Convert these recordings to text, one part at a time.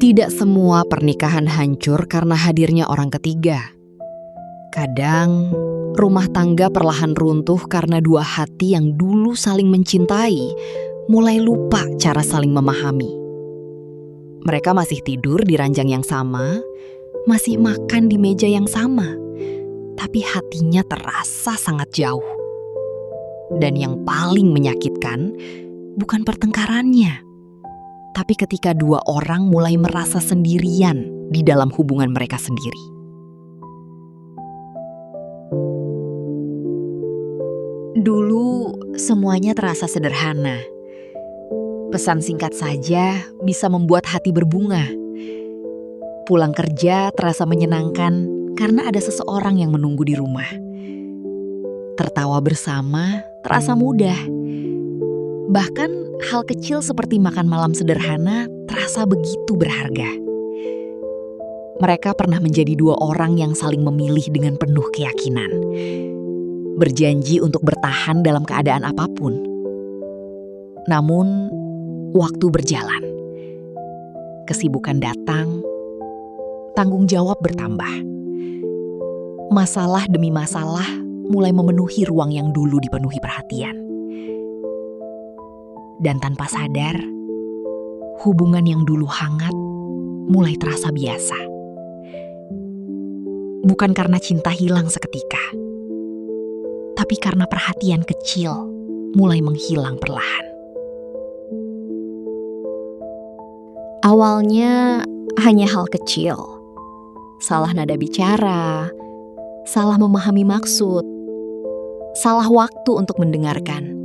Tidak semua pernikahan hancur karena hadirnya orang ketiga. Kadang, rumah tangga perlahan runtuh karena dua hati yang dulu saling mencintai mulai lupa cara saling memahami. Mereka masih tidur di ranjang yang sama, masih makan di meja yang sama, tapi hatinya terasa sangat jauh. Dan yang paling menyakitkan bukan pertengkarannya, tapi ketika dua orang mulai merasa sendirian di dalam hubungan mereka sendiri. Dulu semuanya terasa sederhana. Pesan singkat saja bisa membuat hati berbunga. Pulang kerja terasa menyenangkan karena ada seseorang yang menunggu di rumah. Tertawa bersama terasa mudah. Bahkan hal kecil seperti makan malam sederhana terasa begitu berharga. Mereka pernah menjadi dua orang yang saling memilih dengan penuh keyakinan. Berjanji untuk bertahan dalam keadaan apapun. Namun, waktu berjalan. Kesibukan datang, tanggung jawab bertambah. Masalah demi masalah mulai memenuhi ruang yang dulu dipenuhi perhatian. Dan tanpa sadar, hubungan yang dulu hangat mulai terasa biasa. Bukan karena cinta hilang seketika, tapi karena perhatian kecil mulai menghilang perlahan. Awalnya hanya hal kecil, salah nada bicara, salah memahami maksud, salah waktu untuk mendengarkan.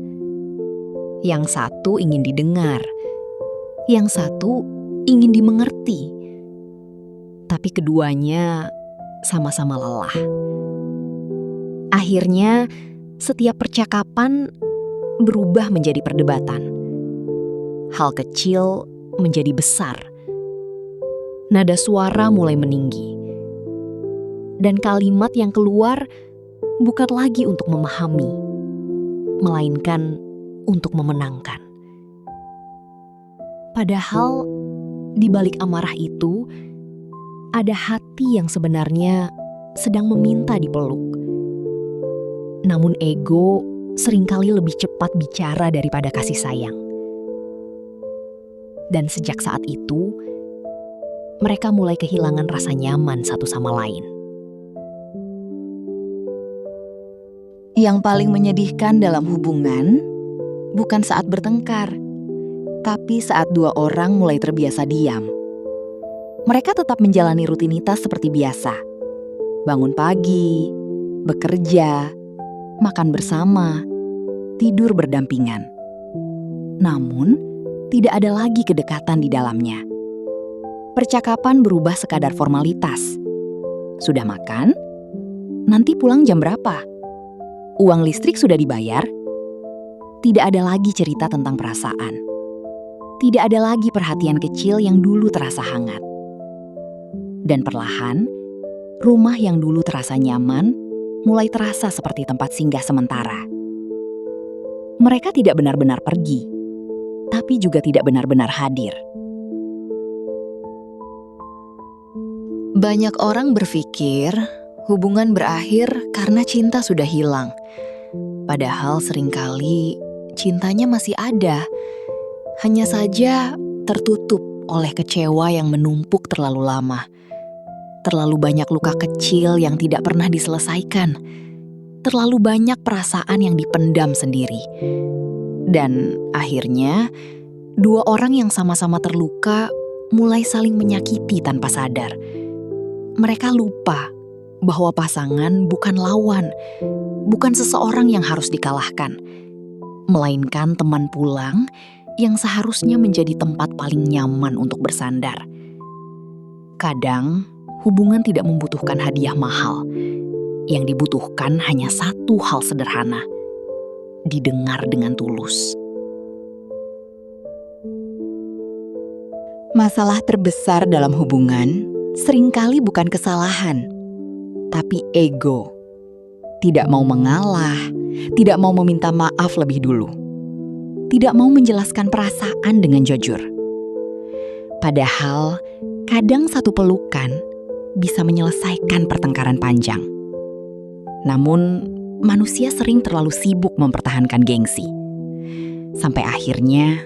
Yang satu ingin didengar, yang satu ingin dimengerti. Tapi keduanya sama-sama lelah. Akhirnya, setiap percakapan berubah menjadi perdebatan. Hal kecil menjadi besar. Nada suara mulai meninggi. Dan kalimat yang keluar bukan lagi untuk memahami, melainkan untuk memenangkan. Padahal di balik amarah itu ada hati yang sebenarnya sedang meminta dipeluk. Namun ego seringkali lebih cepat bicara daripada kasih sayang. Dan sejak saat itu, mereka mulai kehilangan rasa nyaman satu sama lain. Yang paling menyedihkan dalam hubungan bukan saat bertengkar, tapi saat dua orang mulai terbiasa diam. Mereka tetap menjalani rutinitas seperti biasa. Bangun pagi, bekerja, makan bersama, tidur berdampingan. Namun, tidak ada lagi kedekatan di dalamnya. Percakapan berubah sekadar formalitas. Sudah makan? Nanti pulang jam berapa? Uang listrik sudah dibayar? Tidak ada lagi cerita tentang perasaan. Tidak ada lagi perhatian kecil yang dulu terasa hangat. Dan perlahan, rumah yang dulu terasa nyaman mulai terasa seperti tempat singgah sementara. Mereka tidak benar-benar pergi, tapi juga tidak benar-benar hadir. Banyak orang berpikir hubungan berakhir karena cinta sudah hilang. Padahal seringkali cintanya masih ada, hanya saja tertutup oleh kecewa yang menumpuk terlalu lama. Terlalu banyak luka kecil yang tidak pernah diselesaikan. Terlalu banyak perasaan yang dipendam sendiri. Dan akhirnya, dua orang yang sama-sama terluka mulai saling menyakiti tanpa sadar. Mereka lupa bahwa pasangan bukan lawan, bukan seseorang yang harus dikalahkan, melainkan teman pulang yang seharusnya menjadi tempat paling nyaman untuk bersandar. Kadang, hubungan tidak membutuhkan hadiah mahal. Yang dibutuhkan hanya satu hal sederhana, didengar dengan tulus. Masalah terbesar dalam hubungan seringkali bukan kesalahan, tapi ego. Tidak mau mengalah, tidak mau meminta maaf lebih dulu, tidak mau menjelaskan perasaan dengan jujur. Padahal, kadang satu pelukan bisa menyelesaikan pertengkaran panjang. Namun, manusia sering terlalu sibuk mempertahankan gengsi, sampai akhirnya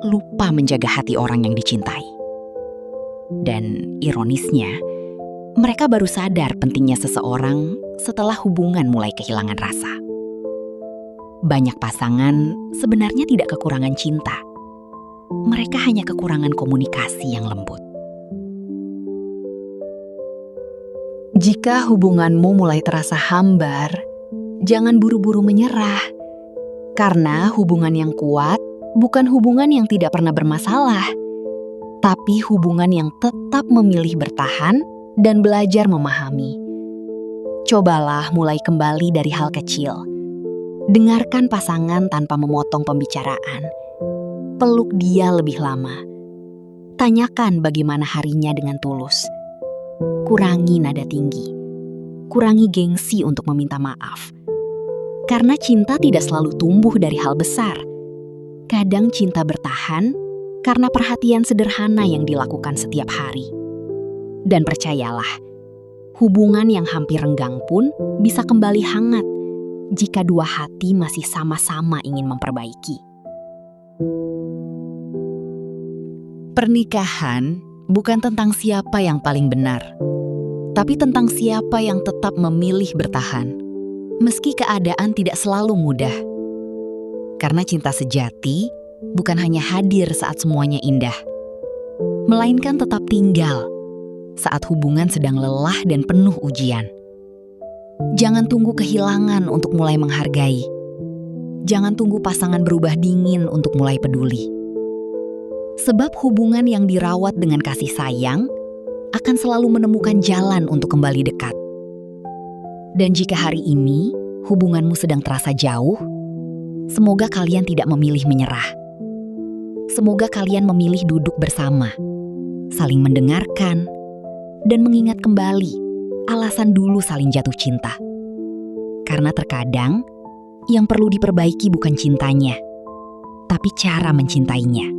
lupa menjaga hati orang yang dicintai. Dan ironisnya, mereka baru sadar pentingnya seseorang setelah hubungan mulai kehilangan rasa. Banyak pasangan sebenarnya tidak kekurangan cinta. Mereka hanya kekurangan komunikasi yang lembut. Jika hubunganmu mulai terasa hambar, jangan buru-buru menyerah. Karena hubungan yang kuat bukan hubungan yang tidak pernah bermasalah, tapi hubungan yang tetap memilih bertahan dan belajar memahami. Cobalah mulai kembali dari hal kecil. Dengarkan pasangan tanpa memotong pembicaraan. Peluk dia lebih lama. Tanyakan bagaimana harinya dengan tulus. Kurangi nada tinggi. Kurangi gengsi untuk meminta maaf. Karena cinta tidak selalu tumbuh dari hal besar. Kadang cinta bertahan karena perhatian sederhana yang dilakukan setiap hari. Dan percayalah, hubungan yang hampir renggang pun bisa kembali hangat jika dua hati masih sama-sama ingin memperbaiki. Pernikahan bukan tentang siapa yang paling benar, tapi tentang siapa yang tetap memilih bertahan, meski keadaan tidak selalu mudah. Karena cinta sejati bukan hanya hadir saat semuanya indah, melainkan tetap tinggal saat hubungan sedang lelah dan penuh ujian. Jangan tunggu kehilangan untuk mulai menghargai. Jangan tunggu pasangan berubah dingin untuk mulai peduli. Sebab hubungan yang dirawat dengan kasih sayang akan selalu menemukan jalan untuk kembali dekat. Dan jika hari ini hubunganmu sedang terasa jauh, semoga kalian tidak memilih menyerah. Semoga kalian memilih duduk bersama, saling mendengarkan, dan mengingat kembali alasan dulu saling jatuh cinta. Karena terkadang yang perlu diperbaiki bukan cintanya, tapi cara mencintainya.